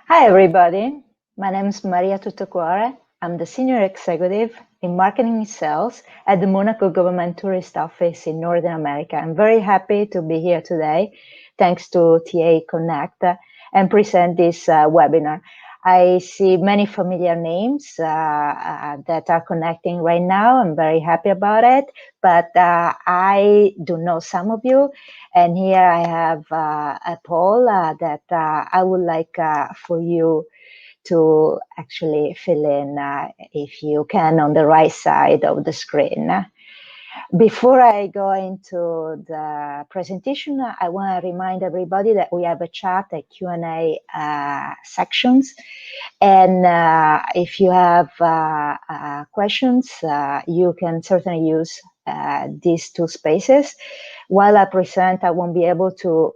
Hi, everybody. My name is Maria Tuttocuore. I'm the Senior Executive in Marketing and Sales at the Monaco Government Tourist Office in Northern America. I'm very happy to be here today, thanks to TA Connect, and present this webinar. I see many familiar names that are connecting right now. I'm very happy about it, but I do know some of you. And here I have a poll that I would like for you to actually fill in, if you can, on the right side of the screen. Before I go into the presentation, I want to remind everybody that we have a chat, a Q&A sections. And if you have questions, you can certainly use these two spaces. While I present, I won't be able to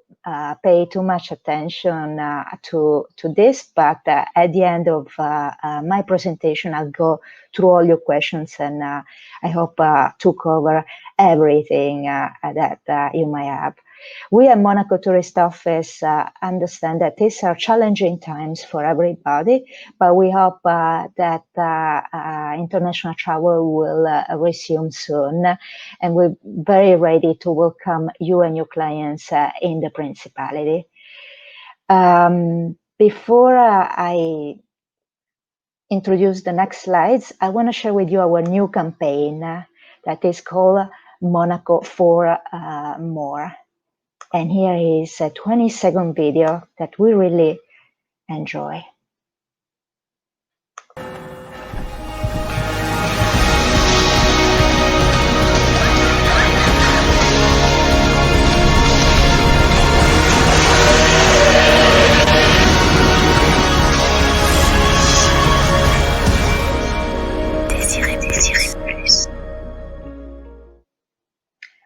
pay too much attention to this, but at the end of my presentation, I'll go through all your questions, and I hope to cover everything that you might have. We at Monaco Tourist Office understand that these are challenging times for everybody, but we hope that international travel will resume soon, and we're very ready to welcome you and your clients in the Principality. Before I introduce the next slides, I want to share with you our new campaign that is called Monaco for More. And here is a 20-second video that we really enjoy.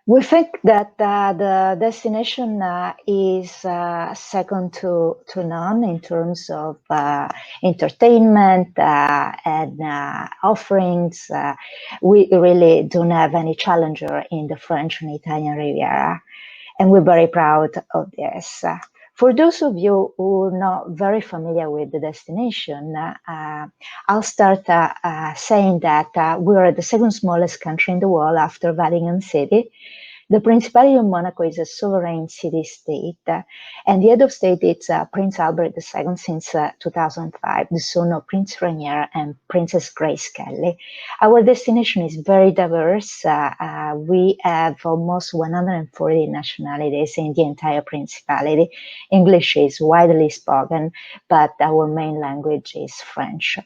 We think that the destination is second to none in terms of entertainment and offerings. We really don't have any challenger in the French and Italian Riviera, and we're very proud of this. For those of you who are not very familiar with the destination, I'll start saying that we're the second smallest country in the world after Vatican City. The Principality of Monaco is a sovereign city-state, and the head of state is Prince Albert II since 2005, the son of Prince Rainier and Princess Grace Kelly. Our destination is very diverse. We have almost 140 nationalities in the entire Principality. English is widely spoken, but our main language is French.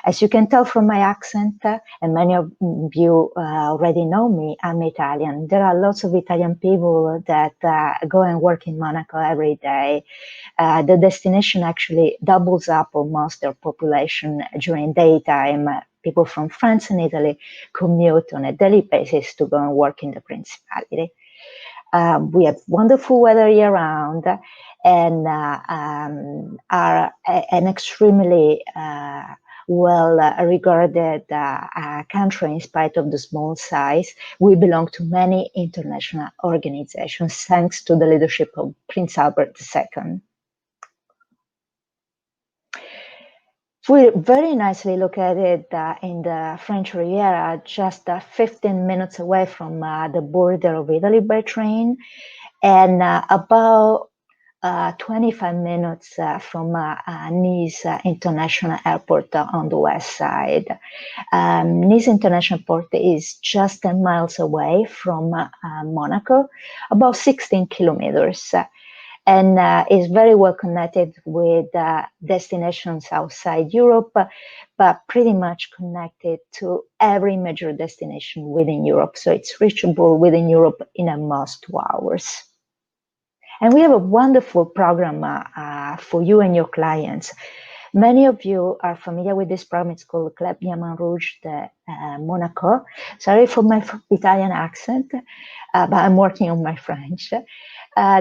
As you can tell from my accent, and many of you already know me, I'm Italian. There are lots of Italian people that go and work in Monaco every day. The destination actually doubles up almost their population during daytime. People from France and Italy commute on a daily basis to go and work in the Principality. We have wonderful weather year-round, and are an extremely well-regarded country in spite of the small size. We belong to many international organizations thanks to the leadership of Prince Albert II. We're very nicely located in the French Riviera, just 15 minutes away from the border of Italy by train, and about 25 minutes from Nice International Airport on the west side. Nice International Airport is just 10 miles away from Monaco, about 16 kilometers, and is very well connected with destinations outside Europe, but pretty much connected to every major destination within Europe. So it's reachable within Europe in almost 2 hours. And we have a wonderful program for you and your clients. Many of you are familiar with this program. It's called Club Rouge de Monaco. Sorry for my Italian accent, but I'm working on my French.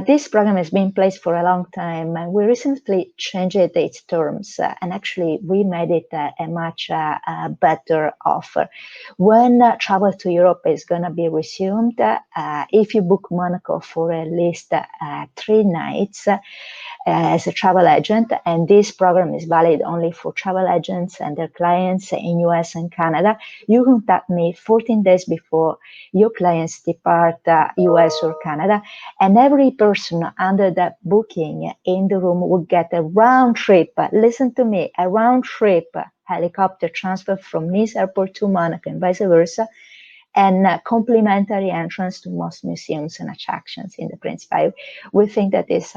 This program has been in place for a long time, and we recently changed its terms, and actually we made it a much better offer. When travel to Europe is going to be resumed, if you book Monaco for at least 3 nights, as a travel agent, and this program is valid only for travel agents and their clients in US and Canada, you contact me 14 days before your clients depart US or Canada, and every person under that booking in the room will get a round trip, listen to me, a round trip helicopter transfer from Nice airport to Monaco and vice versa, and complimentary entrance to most museums and attractions in the Principality. We think that this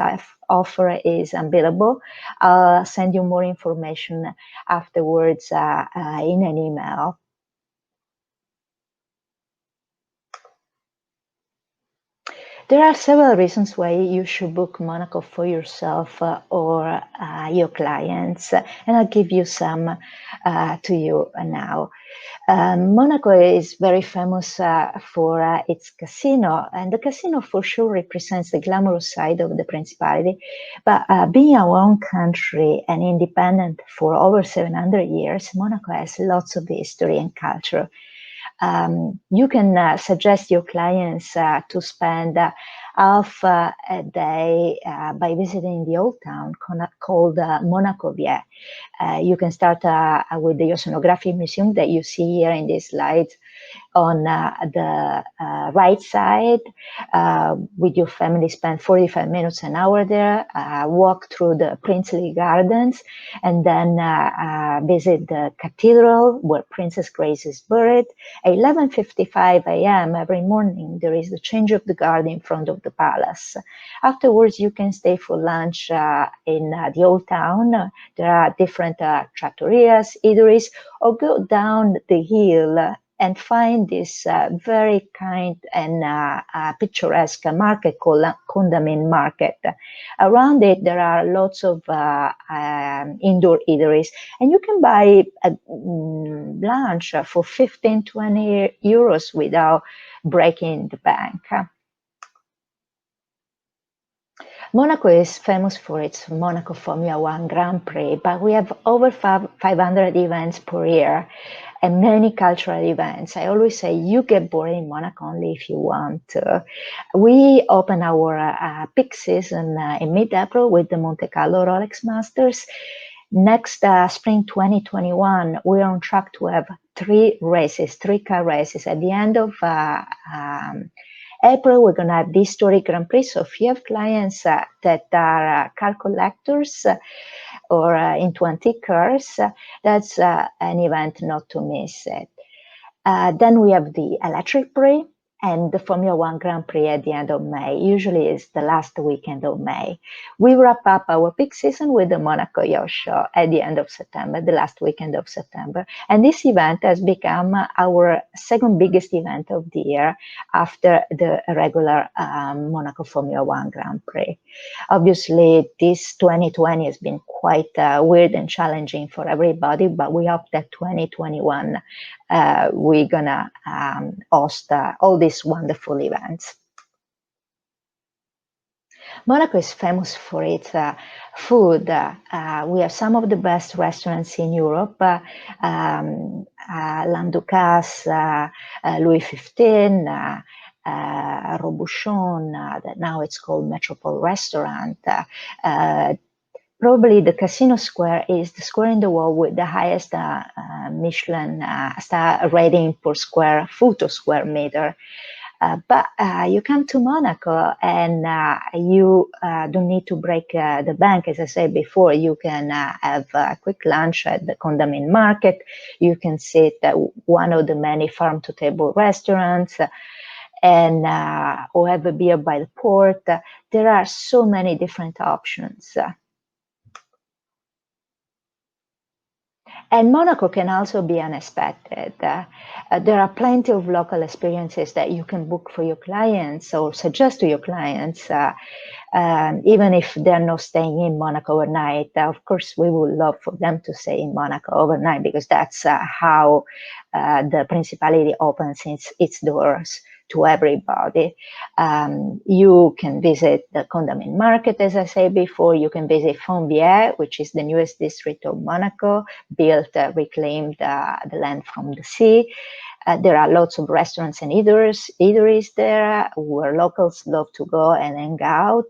offer is unbeatable. I'll send you more information afterwards in an email. There are several reasons why you should book Monaco for yourself or your clients, and I'll give you some to you now. Monaco is very famous for its casino, and the casino for sure represents the glamorous side of the Principality. But being our own country and independent for over 700 years, Monaco has lots of history and culture. You can suggest your clients to spend half a day by visiting the old town called Monaco Events. You can start with the Oceanography Museum that you see here in this slide on the right side. With your family, spend 45 minutes, an hour there, walk through the princely gardens, and then visit the cathedral where Princess Grace is buried. At 11:55 a.m. every morning, there is the change of the guard in front of the palace. Afterwards, you can stay for lunch in the old town. There are different trattorias, eateries, or go down the hill and find this very kind and picturesque market called Condamin Market. Around it, there are lots of indoor eateries, and you can buy a lunch for 15, 20 euros without breaking the bank. Monaco is famous for its Monaco Formula One Grand Prix, but we have over 500 events per year and many cultural events. I always say you get bored in Monaco only if you want to. We open our peak season in mid-April with the Monte Carlo Rolex Masters. Next spring 2021, we're on track to have 3 car races. At the end of April, we're going to have the historic Grand Prix. So if you have clients that are car collectors or into antique cars, that's an event not to miss it. Then we have the Electric Prix and the Formula One Grand Prix at the end of May. Usually it's the last weekend of May. We wrap up our peak season with the Monaco Yacht Show at the end of September, the last weekend of September. And this event has become our second biggest event of the year after the regular Monaco Formula One Grand Prix. Obviously, this 2020 has been quite weird and challenging for everybody, but we hope that 2021 we're gonna host all these wonderful events. Monaco is famous for its food. We have some of the best restaurants in Europe. Landucas, Louis XV, Robuchon, that now it's called Metropole Restaurant. Probably the Casino Square is the square in the world with the highest Michelin star rating per foot or square meter. But you come to Monaco and you don't need to break the bank. As I said before, you can have a quick lunch at the Condamin Market. You can sit at one of the many farm-to-table restaurants and or have a beer by the port. There are so many different options. And Monaco can also be unexpected. There are plenty of local experiences that you can book for your clients or suggest to your clients, even if they're not staying in Monaco overnight. Of course, we would love for them to stay in Monaco overnight because that's how the Principality opens its doors to everybody. You can visit the Condamine Market, as I said before. You can visit Fontvieille, which is the newest district of Monaco, built, reclaimed the land from the sea. There are lots of restaurants and eateries there where locals love to go and hang out.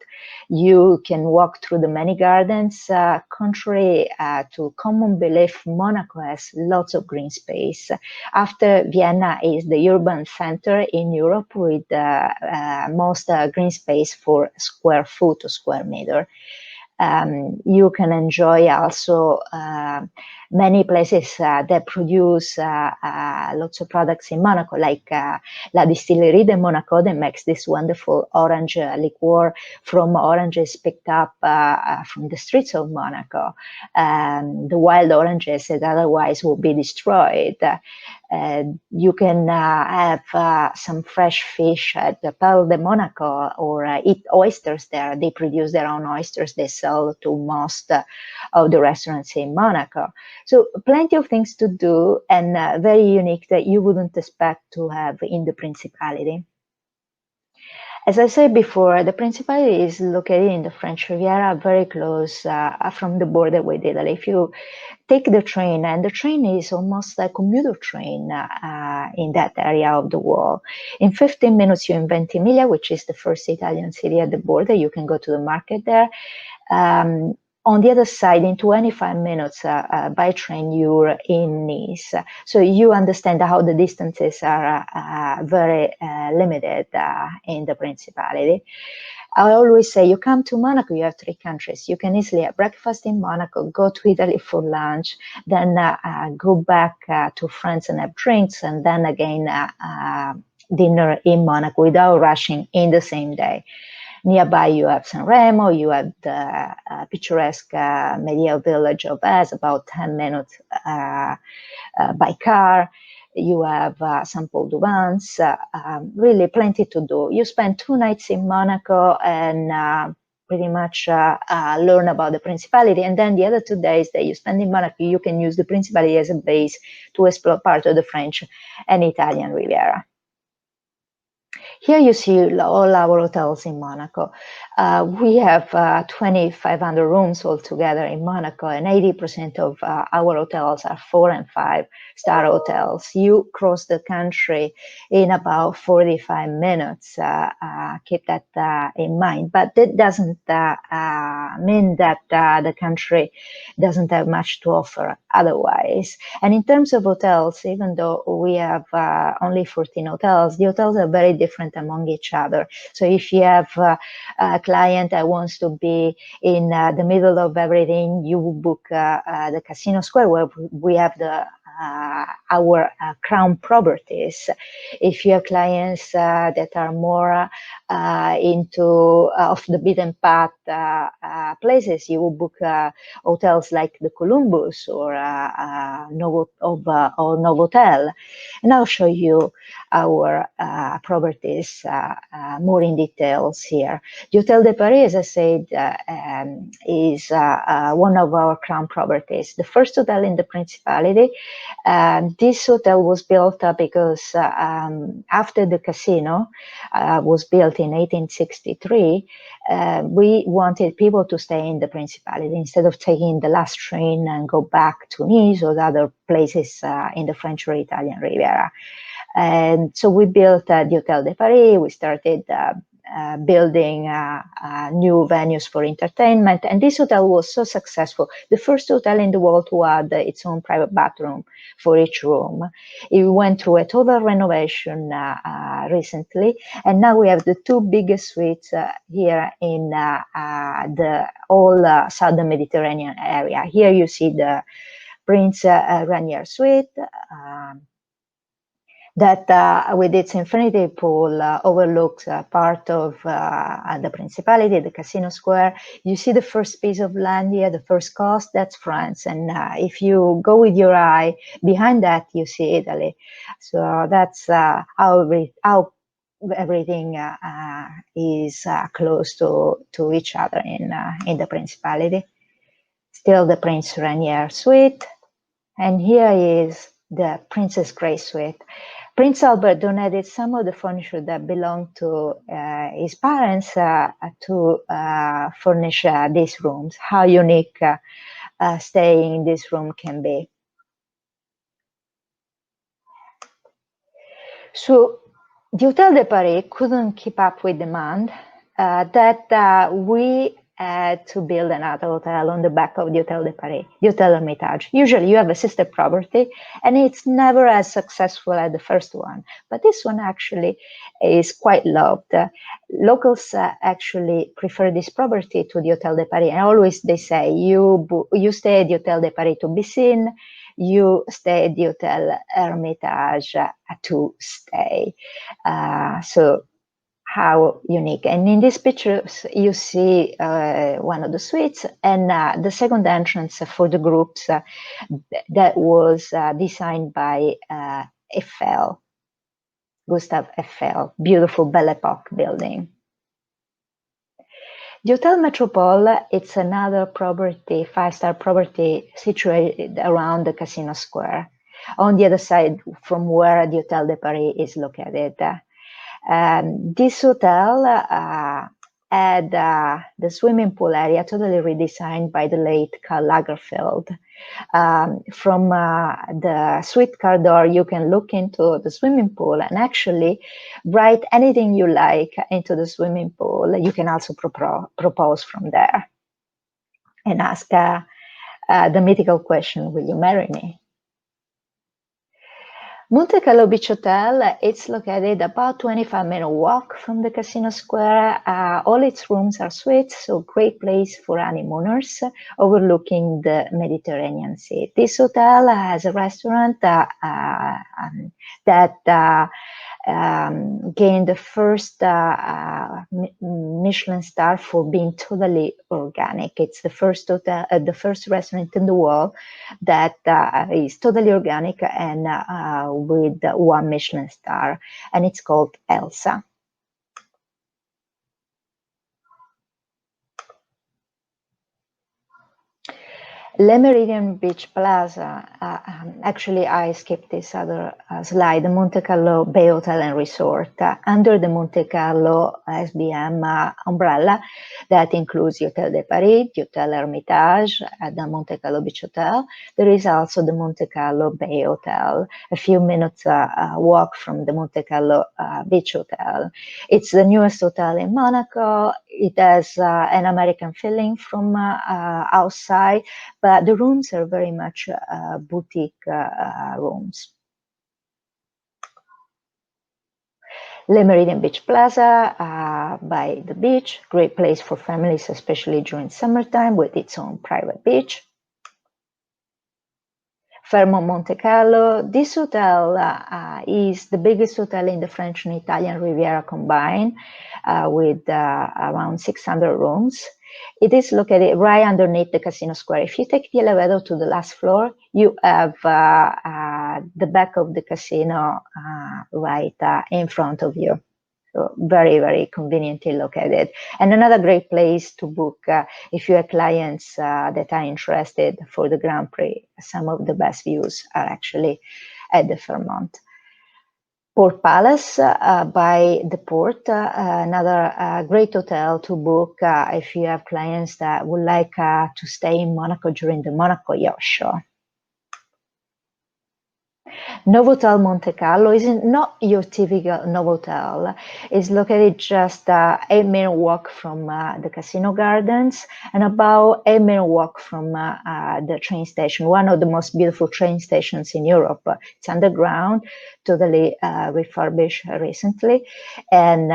You can walk through the many gardens. Contrary to common belief, Monaco has lots of green space. After Vienna is the urban center in Europe with most green space for square foot or square meter. You can enjoy also many places that produce lots of products in Monaco, like La Distillerie de Monaco, that makes this wonderful orange liqueur from oranges picked up from the streets of Monaco, the wild oranges that otherwise would be destroyed. You can have some fresh fish at the Perle de Monaco, or eat oysters there. They produce their own oysters. They sell to most of the restaurants in Monaco. So plenty of things to do, and very unique that you wouldn't expect to have in the Principality. As I said before, the Principality is located in the French Riviera, very close from the border with Italy. If you take the train, and the train is almost a commuter train in that area of the wall. In 15 minutes, you're in Ventimiglia, which is the first Italian city at the border. You can go to the market there. On the other side, in 25 minutes by train, you're in Nice. So you understand how the distances are very limited in the Principality. I always say, you come to Monaco, you have three countries. You can easily have breakfast in Monaco, go to Italy for lunch, then go back to France and have drinks, and then again dinner in Monaco without rushing in the same day. Nearby, you have San Remo, you have the picturesque medieval village of Ez, about 10 minutes by car. You have Saint Paul du Vence, really plenty to do. You spend 2 nights in Monaco and pretty much learn about the Principality. And then the other 2 days that you spend in Monaco, you can use the Principality as a base to explore part of the French and Italian Riviera. Here you see all our hotels in Monaco. We have 2,500 rooms altogether in Monaco, and 80% of our hotels are 4- and 5-star hotels. You cross the country in about 45 minutes. Keep that in mind. But that doesn't mean that the country doesn't have much to offer otherwise. And in terms of hotels, even though we have only 14 hotels, the hotels are very different among each other. So if you have a client that wants to be in the middle of everything, you book the Casino Square, where we have our crown properties. If you have clients that are more into off the beaten path places, you will book hotels like the Columbus or Novotel. And I'll show you our properties more in details here. The Hotel de Paris, as I said, is one of our crown properties. The first hotel in the Principality. This hotel was built because after the casino was built in 1863, we wanted people to stay in the Principality instead of taking the last train and go back to Nice or other places in the French or Italian Riviera. And so we built the Hotel de Paris. We started building new venues for entertainment. And this hotel was so successful. The first hotel in the world to add its own private bathroom for each room. It went through a total renovation recently. And now we have the 2 biggest suites here in the whole southern Mediterranean area. Here you see the Prince Rainier suite. That with its infinity pool overlooks part of the Principality, the Casino Square. You see the first piece of land here, the first coast, that's France. And if you go with your eye, behind that you see Italy. So that's how everything is close to each other in the Principality. Still the Prince Rainier suite. And here is the Princess Grace suite. Prince Albert donated some of the furniture that belonged to his parents to furnish these rooms. How unique staying in this room can be. So the Hotel de Paris couldn't keep up with demand that we had to build another hotel on the back of the Hotel de Paris, the Hotel Hermitage. Usually you have a sister property and it's never as successful as the first one, but this one actually is quite loved. Locals actually prefer this property to the Hotel de Paris, and always they say you stay at the Hotel de Paris to be seen, you stay at the Hotel Hermitage to stay. So how unique. And in these pictures, you see one of the suites and the second entrance for the groups that was designed by Eiffel, Gustave Eiffel, beautiful Belle Epoque building. The Hotel Metropole, it's another property, 5-star property situated around the Casino Square, on the other side from where the Hotel de Paris is located. This hotel had the swimming pool area totally redesigned by the late Karl Lagerfeld. From the suite car door, you can look into the swimming pool and actually write anything you like into the swimming pool. You can also propose from there and ask the mythical question, will you marry me? Monte Carlo Beach Hotel, it's located about 25-minute walk from the Casino Square. All its rooms are suites, so great place for honeymooners overlooking the Mediterranean Sea. This hotel has a restaurant that gained the first Michelin star for being totally organic. It's the first hotel, the first restaurant in the world that is totally organic and with 1 Michelin star, and it's called Elsa. Le Méridien Beach Plaza, actually I skipped this other slide, the Monte Carlo Bay Hotel and Resort, under the Monte Carlo SBM umbrella that includes the Hotel de Paris, the Hotel Hermitage, the Monte Carlo Beach Hotel. There is also the Monte Carlo Bay Hotel, a few minutes walk from the Monte Carlo Beach Hotel. It's the newest hotel in Monaco. It has an American feeling from outside, but the rooms are very much boutique rooms. Le Méridien Beach Plaza by the beach, great place for families, especially during summertime, with its own private beach. Fairmont Monte Carlo. This hotel is the biggest hotel in the French and Italian Riviera combined, with around 600 rooms. It is located right underneath the Casino Square. If you take the elevator to the last floor, you have the back of the casino right in front of you. So very, very conveniently located. And another great place to book if you have clients that are interested for the Grand Prix. Some of the best views are actually at the Fairmont. Port Palace by the port, another great hotel to book if you have clients that would like to stay in Monaco during the Monaco Yacht Show. Novotel Monte Carlo is not your typical Novotel. It's located just 8-minute walk from the Casino Gardens and about 8-minute walk from the train station, one of the most beautiful train stations in Europe. It's underground, totally refurbished recently, and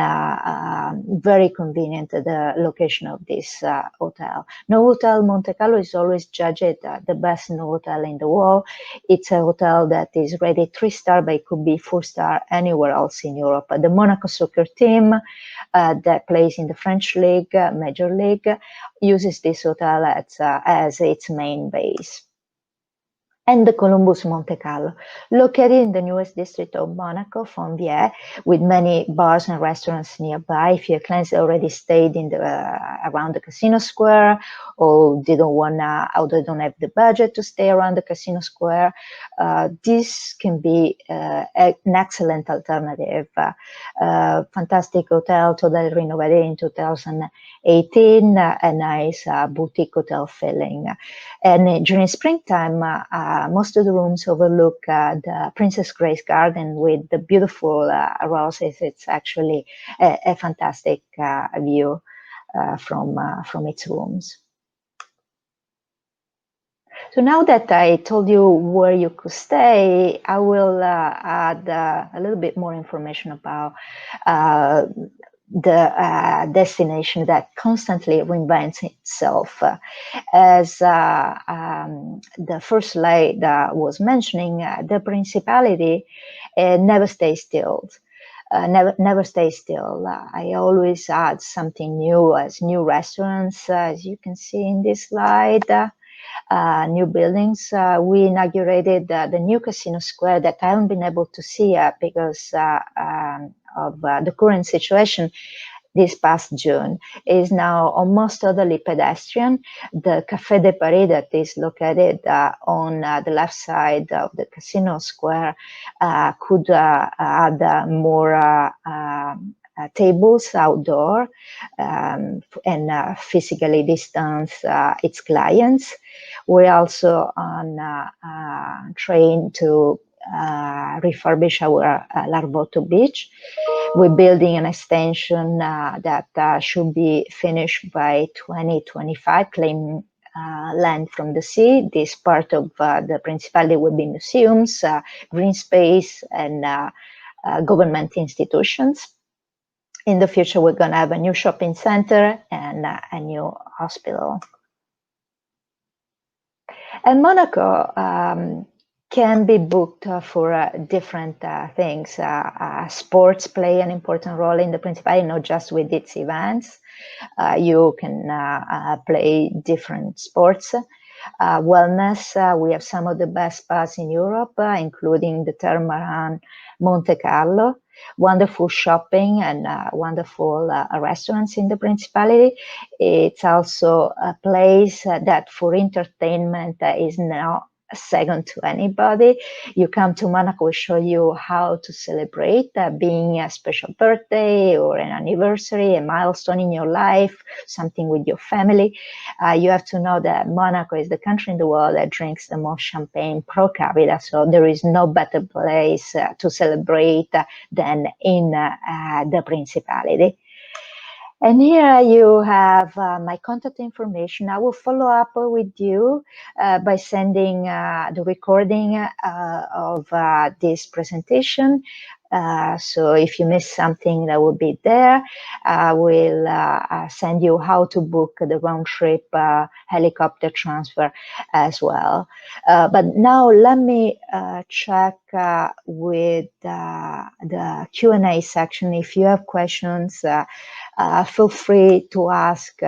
very convenient, the location of this hotel. Novotel Monte Carlo is always judged the best Novotel in the world. It's a hotel that is rated 3-star, but it could be 4-star anywhere else in Europe. The Monaco soccer team that plays in the French league, Major League, uses this hotel as its main base. and the Columbus Monte Carlo, located in the newest district of Monaco, Fontvieille, with many bars and restaurants nearby. If your clients already stayed in the around the Casino Square, or they don't have the budget to stay around the Casino Square, this can be an excellent alternative. Fantastic hotel, totally renovated in 2018, a nice boutique hotel feeling. And during springtime, most of the rooms overlook the Princess Grace Garden with the beautiful roses. It's actually a fantastic view from its rooms. So now that I told you where you could stay, I will add a little bit more information about the destination that constantly reinvents itself. As the first slide was mentioning, the Principality never stays still. Never stay still. I always add something new, as new restaurants, as you can see in this slide. New buildings. We inaugurated the new Casino Square that I haven't been able to see because of the current situation. This past June is now almost totally pedestrian. The Café de Paris that is located on the left side of the Casino Square could add more tables outdoor and physically distance its clients. We're also on train to refurbish our Larvotto Beach. We're building an extension that should be finished by 2025, claiming land from the sea. This part of the Principality will be museums, green space, and government institutions. In the future, we're going to have a new shopping center and a new hospital. And Monaco can be booked for different things. Sports play an important role in the Principality, not just with its events. You can play different sports. Wellness, we have some of the best spas in Europe, including the Termaran Monte Carlo. Wonderful shopping and wonderful restaurants in the Principality. It's also a place that for entertainment is now second to anybody. You come to Monaco, we show you how to celebrate being a special birthday or an anniversary, a milestone in your life, something with your family. You have to know that Monaco is the country in the world that drinks the most champagne per capita, so there is no better place to celebrate than in the Principality. And here you have my contact information. I will follow up with you by sending the recording of this presentation. So if you miss something, that will be there. I will send you how to book the round trip helicopter transfer as well. But now let me check with the Q&A section. If you have questions, feel free to ask.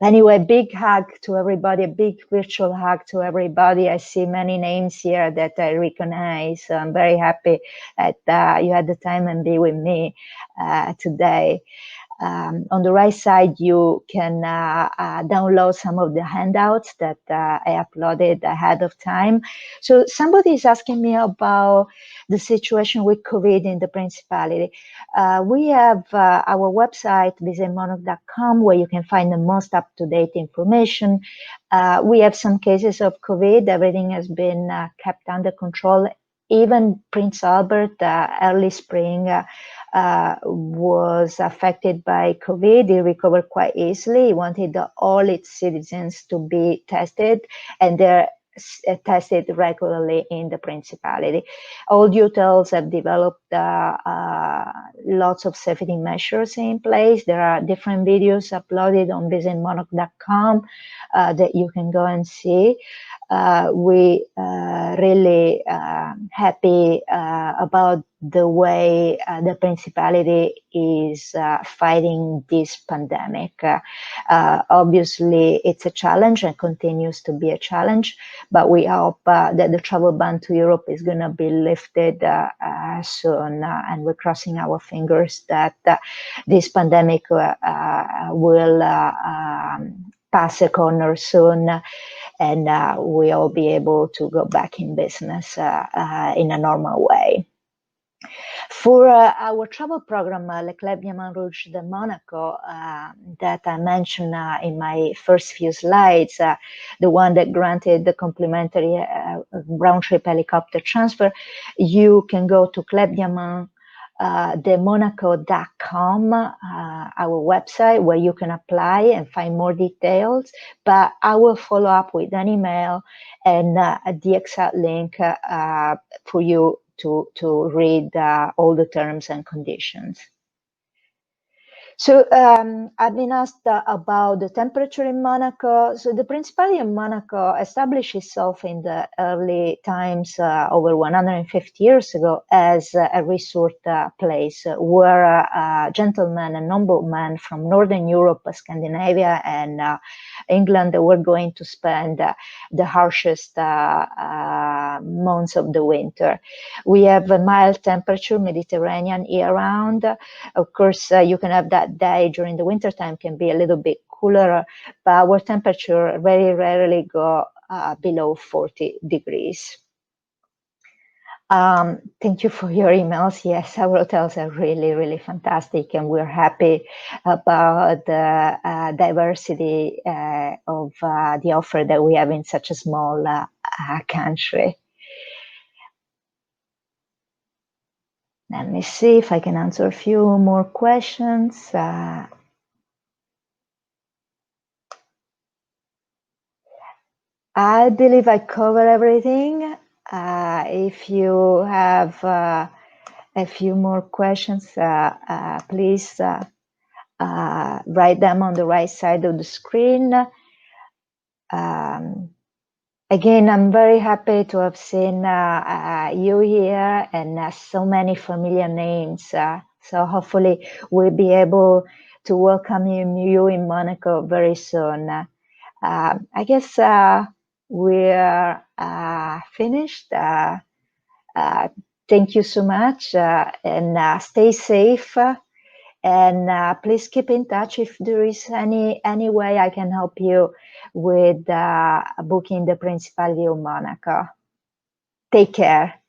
Anyway, big hug to everybody, a big virtual hug to everybody. I see many names here that I recognize. So I'm very happy that you had the time and be with me today. On the right side, you can download some of the handouts that I uploaded ahead of time. So somebody is asking me about the situation with COVID in the Principality. We have our website, visitmonaco.com, where you can find the most up-to-date information. We have some cases of COVID. Everything has been kept under control. Even Prince Albert, early spring, was affected by COVID. He recovered quite easily. He wanted all its citizens to be tested, and they're tested regularly in the Principality. All the hotels have developed lots of safety measures in place. There are different videos uploaded on visitmonaco.com that you can go and see. we really happy about the way the Principality is fighting this pandemic. Obviously, it's a challenge and continues to be a challenge, but we hope that the travel ban to Europe is going to be lifted soon, and we're crossing our fingers that this pandemic will pass a corner soon, and we'll be able to go back in business in a normal way. For our travel program, Le Club Diamant Rouge de Monaco, that I mentioned in my first few slides, the one that granted the complimentary round-trip helicopter transfer, you can go to clubdiamantdemonaco.com, our website, where you can apply and find more details. But I will follow up with an email and the exact link for you to read all the terms and conditions. So I've been asked about the temperature in Monaco. So the Principality of Monaco established itself in the early times, over 150 years ago, as a resort place where gentlemen and noblemen from Northern Europe, Scandinavia, and England were going to spend the harshest months of the winter. We have a mild temperature, Mediterranean year-round. Of course, you can have that day during the winter time can be a little bit cooler, but our temperature very rarely go below 40 degrees. Thank you for your emails. Yes, our hotels are really, really fantastic, and we're happy about the diversity of the offer that we have in such a small country. Let me see if I can answer a few more questions. I believe I cover everything. If you have a few more questions, please write them on the right side of the screen. Again, I'm very happy to have seen you here and so many familiar names. So hopefully we'll be able to welcome you in Monaco very soon. I guess we're finished. Thank you so much, and stay safe. And please keep in touch if there is any way I can help you with booking the Principality of Monaco. Take care.